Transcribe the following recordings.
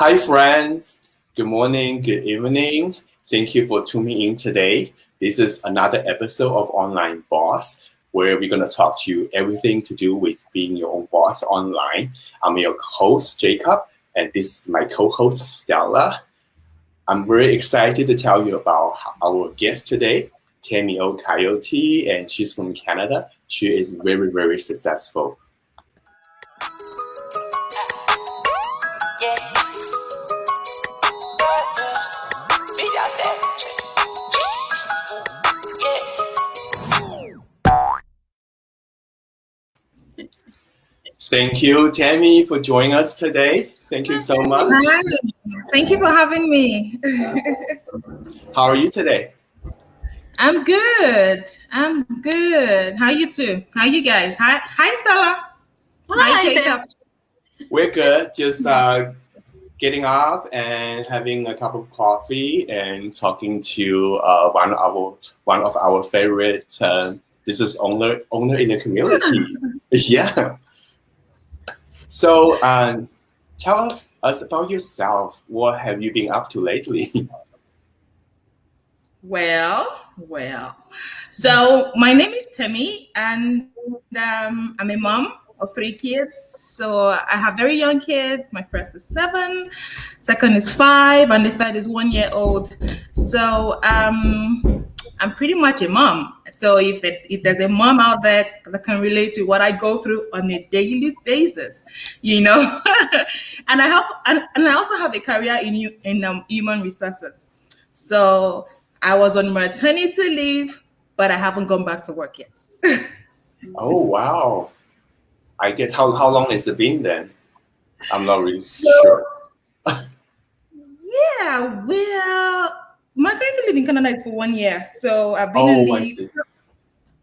Hi, friends. Good morning, good evening. Thank you for tuning in today. This is another episode of Online Boss, where we're going to talk to you everything to do with being your own boss online. I'm your host, Jacob, and this is my co-host, Stella. I'm very excited to tell you about our guest today, Temi O, Kayode, and she's from Canada. She is very, very successful. Thank you, Temi, for joining us today. Thank you so much. Hi. Thank you for having me. How are you today? I'm good. How you two? How you guys? Hi, Stella. Hi, Jacob. We're good. Just getting up and having a cup of coffee and talking to one of our favorite business owner in the community. Yeah. So tell us about yourself. What have you been up to lately? Well. So my name is Temi, and I'm a mom of 3 kids. So I have very young kids. My first is 7, second is 5, and the third is 1 year old. So I'm pretty much a mom. So if there's a mom out there that can relate to what I go through on a daily basis, and I also have a career in human resources. So I was on maternity leave, but I haven't gone back to work yet. Oh, wow. I guess how long has it been then? I'm not really sure. Yeah, well, maternity leave in Canada is for 1 year. So I've been on leave.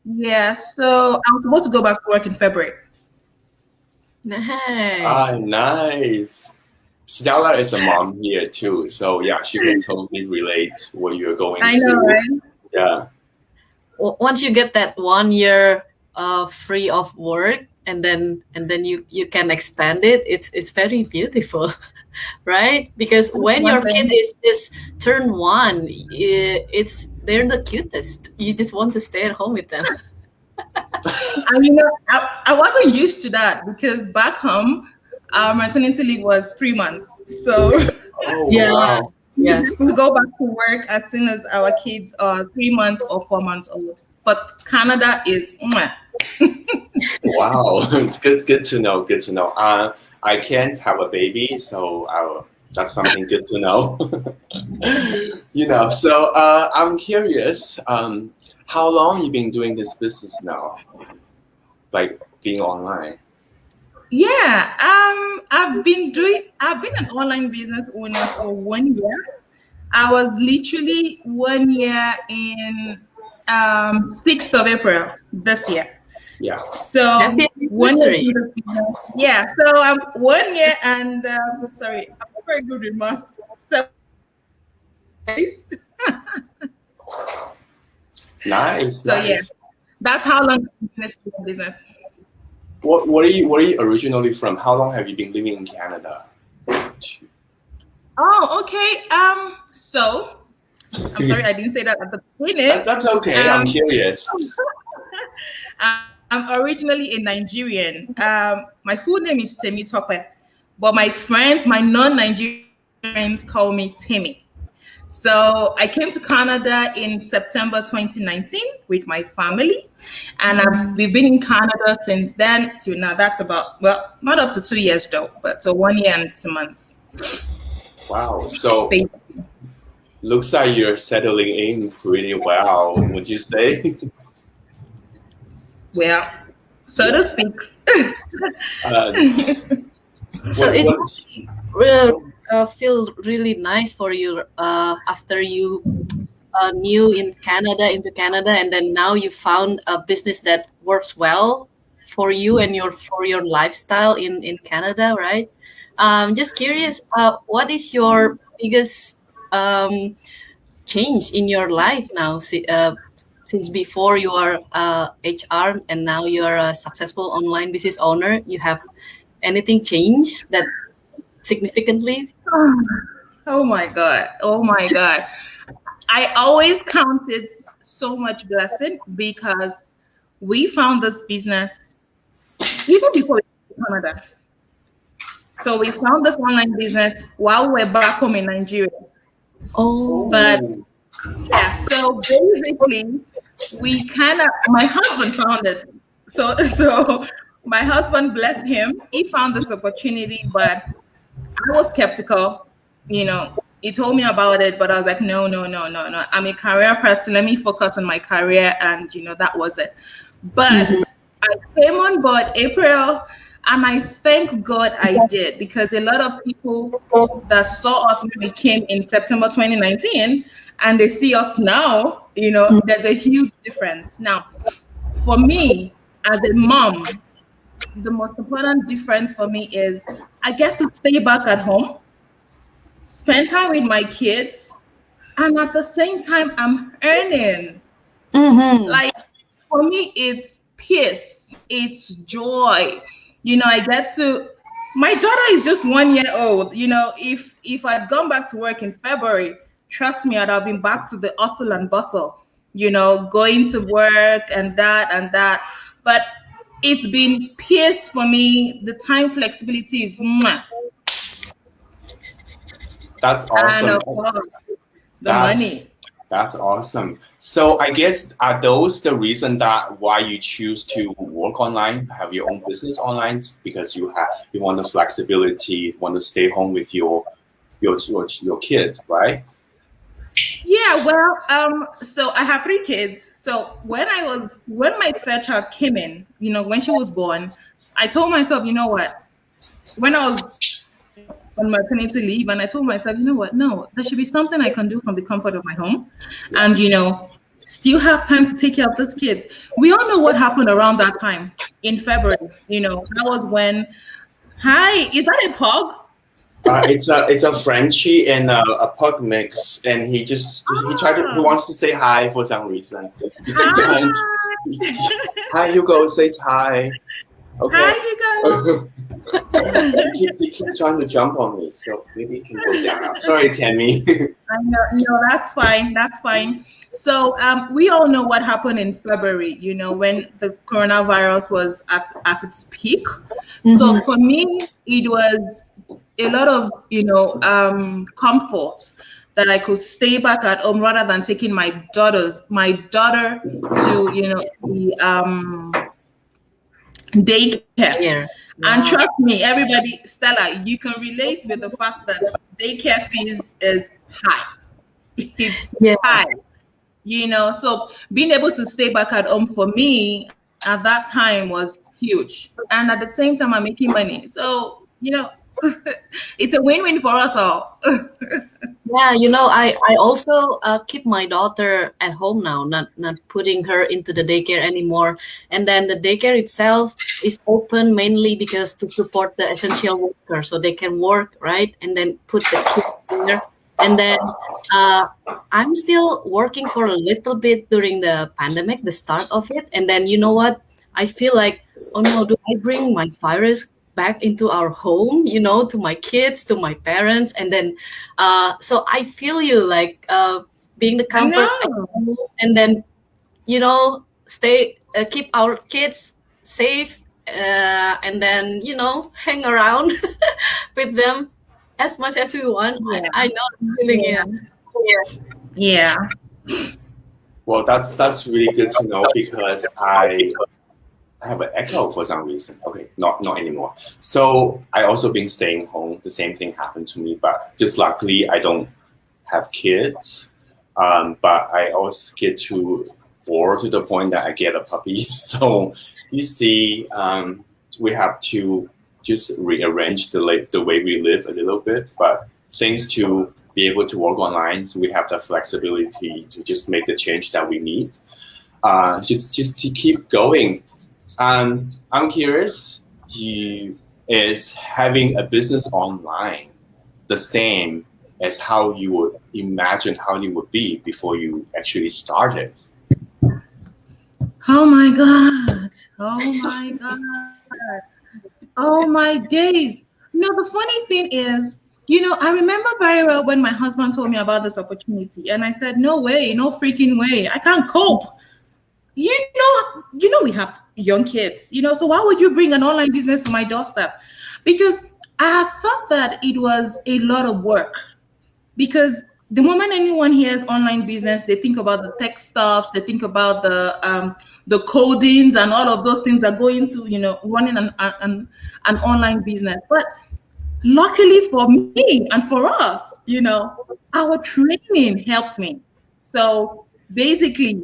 Yeah, so I was supposed to go back to work in February. Nice. Nice. Stella is a mom here too, so yeah, she can totally relate what you're going through. I know, right? Yeah. Once you get that 1 year free of work, and then you can extend it, it's very beautiful, right? Because when your kid is turn 1, they're the cutest. You just want to stay at home with them. I wasn't used to that because back home, our maternity leave was 3 months. So wow. Yeah. To go back to work as soon as our kids are 3 months or 4 months old. But Canada is Wow, it's good to know. Good to know. I can't have a baby, so that's something good to know. So I'm curious. How long you been doing this business now? Like being online? Yeah, I've been an online business owner for 1 year. I was literally 1 year in 6th of April this year. Yeah. So 1 year. Yeah. So I'm 1 year and sorry, I'm not very good with math. 7 days. Nice. So yeah, that's how long I've been in business. Where are you originally from? How long have you been living in Canada? Oh, okay. So I'm sorry I didn't say that at the beginning. That's okay. I'm curious. I'm originally a Nigerian. My full name is Temi O, but my friends, my non-Nigerians, call me Temi. So I came to Canada in September 2019 with my family, and we've been in Canada since then to now. That's about, well, not up to 2 years though, but so 1 year and 2 months. Wow. So looks like you're settling in pretty well, would you say? Well, so to speak. So it will feel really nice for you after you new into Canada, and then now you found a business that works well for you and for your lifestyle in Canada, right? Just curious, what is your biggest change in your life now? Since before you are HR and now you are a successful online business owner, you have anything changed that significantly Oh my God. Oh my God. I always count it so much blessing because we found this business even before we came to Canada. So we found this online business while we're back home in Nigeria. Oh. But yeah, so basically we kind of, my husband found it. So my husband, bless him, he found this opportunity, but I was skeptical. You know, he told me about it, but I was like, no, no, no, no, no. I'm a career person. Let me focus on my career. And, that was it. But I came on board April, and I thank God I did, because a lot of people that saw us when we came in September 2019 and they see us now, there's a huge difference. Now, for me, as a mom, the most important difference for me is I get to stay back at home, spend time with my kids, and at the same time, I'm earning. Like, for me, it's peace, it's joy. I get to, my daughter is just 1 year old. If I'd gone back to work in February, trust me, I'd have been back to the hustle and bustle, going to work and that. But it's been peace for me. The time flexibility is mwah. That's awesome. And of course, the money. That's awesome. So I guess, are those the reason that why you choose to work online, have your own business online? Because you want the flexibility, want to stay home with your kid, right? Yeah, well, so I have 3 kids. So when my third child came in, when she was born, I told myself, you know what? When I was on maternity leave, and I told myself, you know what? No, there should be something I can do from the comfort of my home, and still have time to take care of these kids. We all know what happened around that time in February. That was when. Hi, is that a pug? It's a Frenchie and a pug mix, and he wants to say hi for some reason. Hi. Hi, Hugo, say hi. Okay. Hi, Hugo. he keeps trying to jump on me, so maybe he can go down. Sorry, Temi. I know, no, that's fine. That's fine. So we all know what happened in February, when the coronavirus was at its peak. So for me, it was a lot of, comfort that I could stay back at home rather than taking my daughter to, the daycare. Yeah. And trust me, everybody, Stella, you can relate with the fact that daycare fees is high. It's high. So being able to stay back at home for me at that time was huge. And at the same time, I'm making money. So, it's a win-win for us all. Yeah, I also keep my daughter at home now, not putting her into the daycare anymore. And then the daycare itself is open mainly because to support the essential workers, so they can work, right? And then put the kids there. And then I'm still working for a little bit during the pandemic, the start of it. And then, you know what? I feel like, oh no, do I bring my virus back into our home, to my kids, to my parents? And then, so I feel you, like being the comfort at home, and then, keep our kids safe, and then, hang around with them as much as we want. Yeah. I know the feeling is. Yeah. Well, that's really good to know, because I have an echo for some reason. Okay, not anymore. So I also been staying home. The same thing happened to me, but just luckily I don't have kids. But I also get to bored to the point that I get a puppy. So you see, we have to just rearrange the way we live a little bit. But thanks to be able to work online, so we have the flexibility to just make the change that we need. Just to keep going. I'm curious, is having a business online the same as how you would imagine how it would be before you actually started? Oh my God. Oh my God. Oh my days. The funny thing is, I remember very well when my husband told me about this opportunity, and I said, "No way, no freaking way! I can't cope." We have young kids, so why would you bring an online business to my doorstep? Because I have felt that it was a lot of work. Because the moment anyone hears online business, they think about the tech stuffs, they think about the codings and all of those things that go into running an online business. But luckily for me and for us, our training helped me. So basically,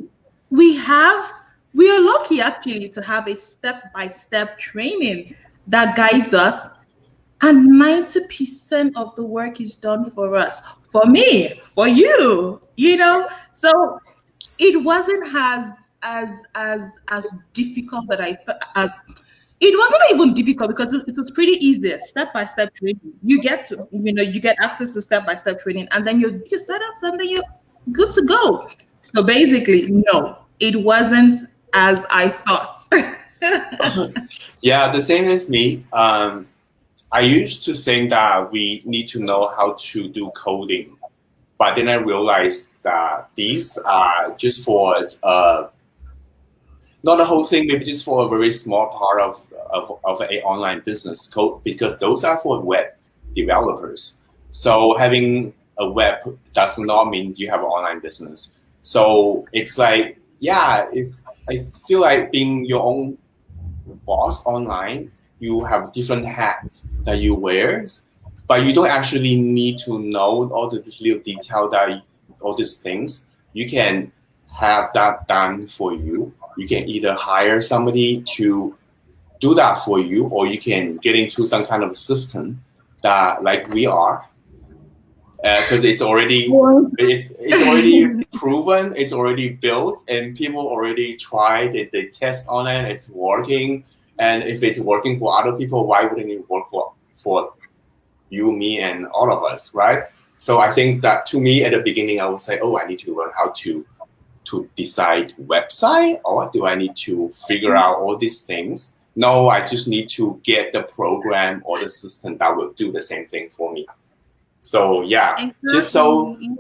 we have we are lucky actually to have a step-by-step training that guides us, and 90% of the work is done for us, for me, for you, So it wasn't as difficult that I thought. As It wasn't even difficult because it was pretty easy. Step-by-step training. You get access to step-by-step training, and then you set up, and then you're good to go. So basically, no, it wasn't as I thought. Yeah, the same as me. I used to think that we need to know how to do coding, but then I realized that these are just for not the whole thing, maybe just for a very small part of an online business code, because those are for web developers. So having a web does not mean you have an online business. So it's like, yeah, I feel like being your own boss online, you have different hats that you wear, but you don't actually need to know all the little detail that all these things. You can have that done for you. You can either hire somebody to do that for you, or you can get into some kind of system that, like we are, because it's already proven, it's already built, and people already tried it. They test on it, it's working. And if it's working for other people, why wouldn't it work for you, me, and all of us, right? So I think that, to me, at the beginning, I would say, oh, I need to learn how to decide website, or do I need to figure out all these things? No, I just need to get the program or the system that will do the same thing for me. So yeah, Exactly.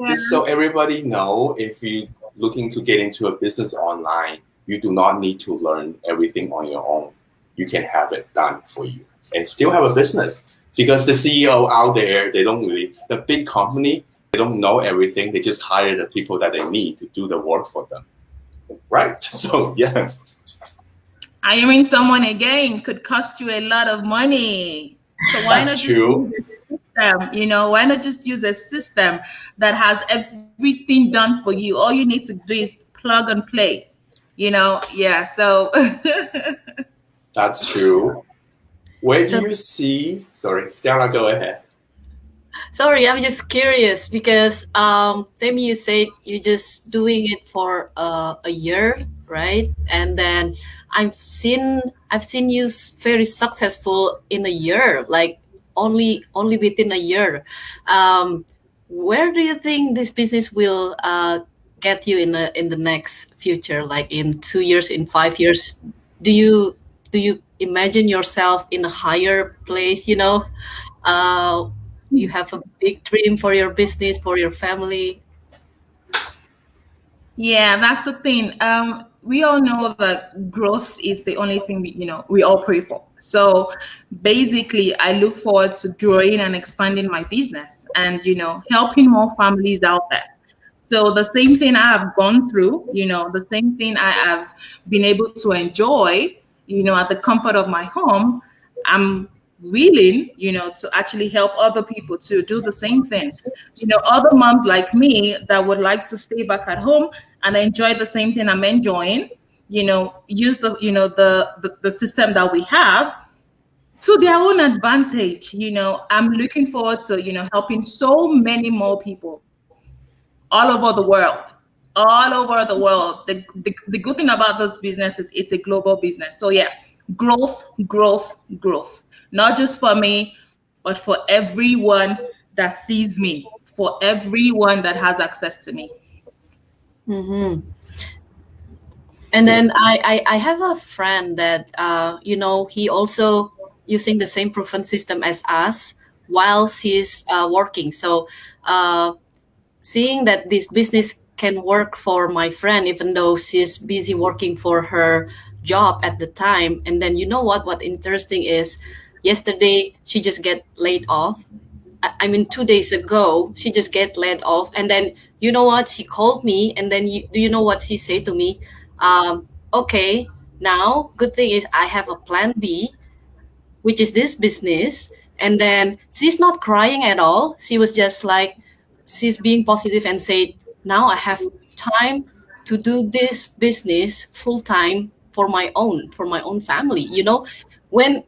just so everybody know, if you're looking to get into a business online, you do not need to learn everything on your own. You can have it done for you and still have a business, because the CEO out there, the big company, they don't know everything. They just hire the people that they need to do the work for them. Right? So yeah. Hiring someone again could cost you a lot of money. So why not just use a system? Why not just use a system that has everything done for you? All you need to do is plug and play. Yeah. So that's true. Where do you see? Sorry, Stella, go ahead. Sorry, I'm just curious because Temi, you said you're just doing it for a year, right? And then I've seen you very successful in a year, like only within a year. Where do you think this business will get you in the next future, like in 2 years, in 5 years? Do you imagine yourself in a higher place? You have a big dream for your business, for your family. Yeah, that's the thing. We all know that growth is the only thing we all pray for. So basically, I look forward to growing and expanding my business, and helping more families out there. So the same thing I have gone through, the same thing I have been able to enjoy, at the comfort of my home, I'm willing, to actually help other people to do the same thing. Other moms like me that would like to stay back at home and enjoy the same thing I'm enjoying, use the system that we have to their own advantage. I'm looking forward to, helping so many more people all over the world. The good thing about this business is it's a global business. So yeah, growth. Not just for me, but for everyone that sees me, for everyone that has access to me. Mm-hmm. And then I have a friend that he also using the same proven system as us, while she's working. So seeing that this business can work for my friend even though she's busy working for her job at the time. And then you know what interesting is, yesterday she just get laid off. I mean 2 days ago she just get laid off, and then you know what, she called me, and then do you know what she said to me? Okay, now good thing is I have a plan B, which is this business. And then she's not crying at all. She was just like, she's being positive and said, now I have time to do this business full time for my own family. You know, when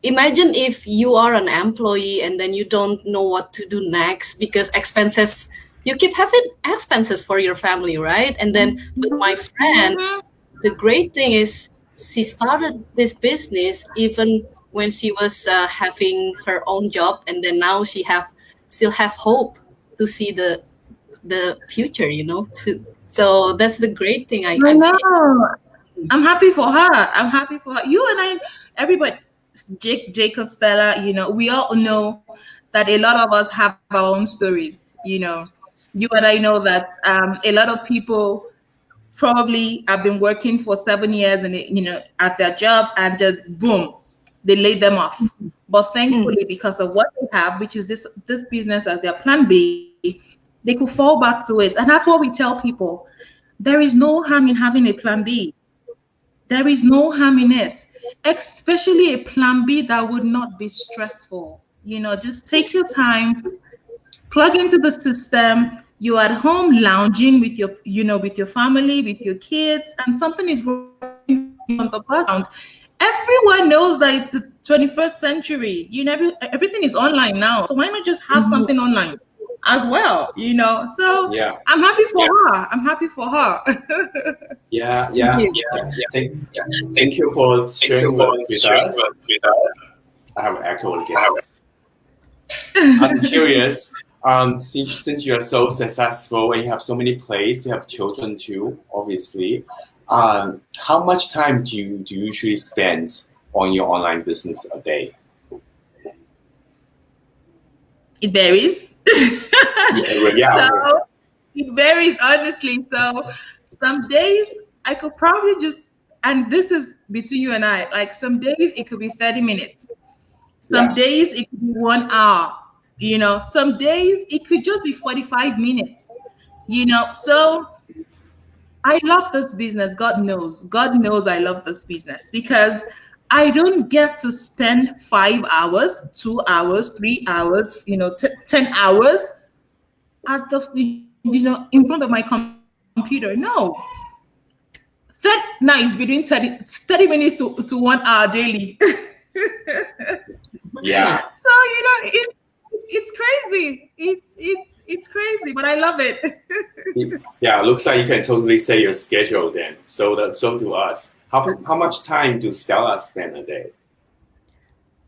imagine if you are an employee and then you don't know what to do next because expenses, you keep having expenses for your family, right? And then with my friend, the great thing is she started this business even when she was having her own job, and then now she have still have hope to see the future, you know. So that's the great thing I I'm seeing. know. I'm happy for her. I'm happy for her. You and I, everybody, Jacob, Stella, you know, we all know that a lot of us have our own stories. You know, you and I know that a lot of people probably have been working for 7 years and you know at their job, and just boom, they laid them off. But thankfully, because of what they have, which is this business as their plan B, they could fall back to it. And that's what we tell people. There is no harm in having a plan B. There is no harm in it, especially a plan B that would not be stressful. You know, just take your time, plug into the system. You're at home lounging with your, you know, with your family, with your kids, and something is working on the background. Everyone knows that it's the 21st century. You know, everything is online now. So why not just have something online as well? You know, so Yeah. I'm happy for her. I'm happy for her. Yeah. Thank you for sharing with us. I have an echo again. I'm curious. Since you are so successful and you have so many plays, you have children too, obviously. How much time do you usually spend on your online business a day? It varies. Yeah. So it varies, honestly. So some days I could probably just, and this is between you and I, like some days it could be 30 minutes. Some days it could be 1 hour. You know, some days it could just be 45 minutes. You know, so I love this business. God knows I love this business because I don't get to spend 5 hours, 2 hours, 3 hours, you know, 10 hours at the, you know, in front of my computer. No. Now it's between 30 minutes to 1 hour daily. Yeah. So, you know, it's crazy. It's crazy, but I love it. Yeah, looks like you can totally set your schedule then. So do us. How much time do Stella spend a day?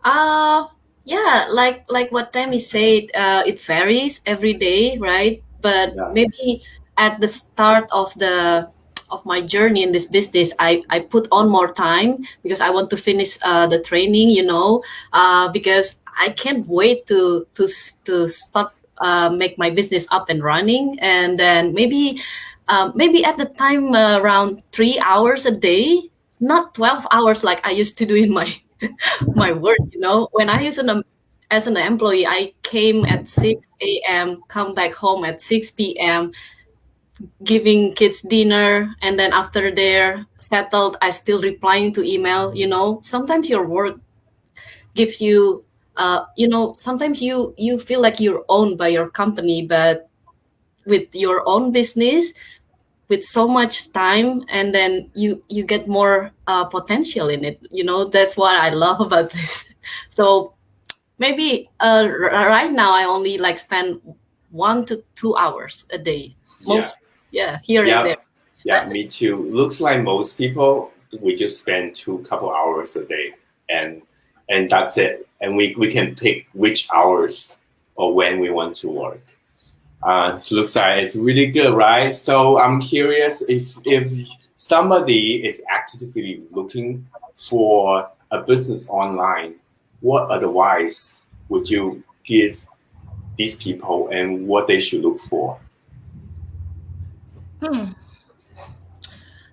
Yeah, like what Temi said, it varies every day, right? But maybe at the start of my journey in this business, I put on more time because I want to finish the training, you know, because I can't wait to start make my business up and running. And then maybe at the time around 3 hours a day, not 12 hours like I used to do in my my work. You know, when I used to as an employee, I came at 6 a.m., come back home at 6 p.m., giving kids dinner, and then after they're settled, I still replying to email. You know, sometimes your work gives you, you know, sometimes you feel like you're owned by your company, but with your own business, with so much time, and then you get more potential in it. You know, that's what I love about this. So maybe right now I only like spend 1 to 2 hours a day. Here and there. Yeah, me too. Looks like most people, we just spend couple hours a day, and that's it. And we can pick which hours or when we want to work. It looks like it's really good, right? So I'm curious if somebody is actively looking for a business online, what advice would you give these people and what they should look for?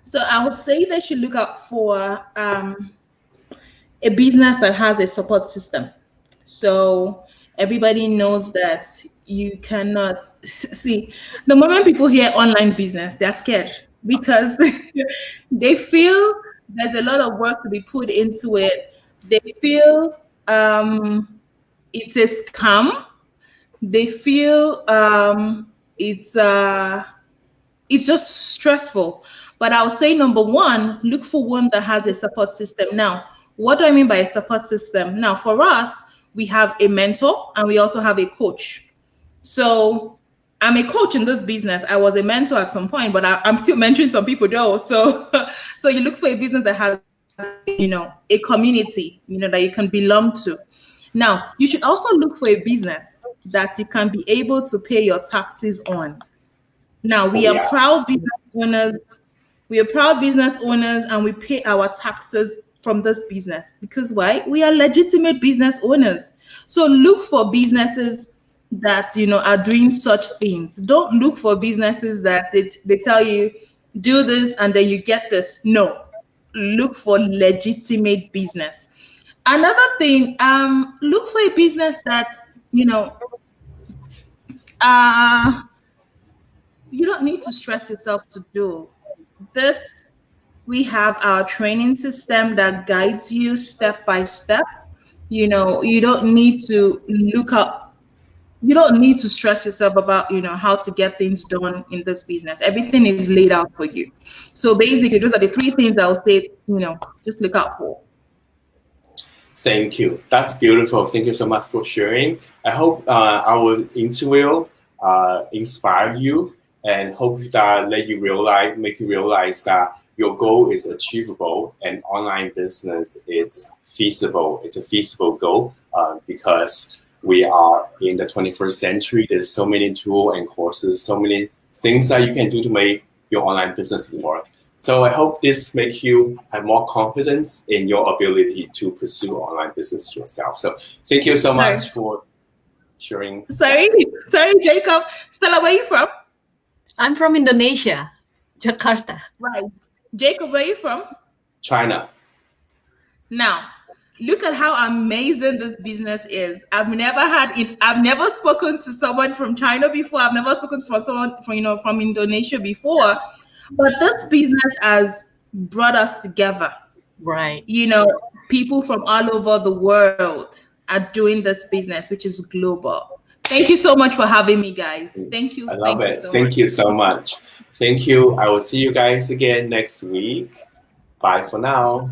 So I would say they should look out for a business that has a support system. So everybody knows that you cannot see the moment people hear online business, they're scared because they feel there's a lot of work to be put into it. They feel it's a scam. They feel it's just stressful. But I would say number one, look for one that has a support system. Now, what do I mean by a support system? Now, for us, we have a mentor and we also have a coach. So I'm a coach in this business. I was a mentor at some point, but I'm still mentoring some people though. So, so you look for a business that has, a community, that you can belong to. Now, you should also look for a business that you can be able to pay your taxes on. Now, we are proud business owners. We are proud business owners and we pay our taxes from this business because why? We are legitimate business owners. So look for businesses that, are doing such things. Don't look for businesses that they tell you, do this and then you get this. No, look for legitimate business. Another thing, look for a business that, you don't need to stress yourself to do. This, we have our training system that guides you step by step. You don't need to look up. You don't need to stress yourself about, how to get things done in this business. Everything is laid out for you. So basically, those are the three things I would say, just look out for. Thank you. That's beautiful. Thank you so much for sharing. I hope our interview inspired you and hope that make you realize that your goal is achievable and online business is feasible. It's a feasible goal because we are in the 21st century. There's so many tools and courses, so many things that you can do to make your online business work. So I hope this makes you have more confidence in your ability to pursue online business yourself. So thank you so much for sharing. Sorry, Jacob. Stella, where are you from? I'm from Indonesia, Jakarta. Right. Jacob, where are you from? China. Now, look at how amazing this business is. I've never spoken to someone from China before. I've never spoken to someone from Indonesia before. But this business has brought us together. Right. People from all over the world are doing this business, which is global. Thank you so much for having me, guys. Thank you. I love it. Thank you so much. Thank you. I will see you guys again next week. Bye for now.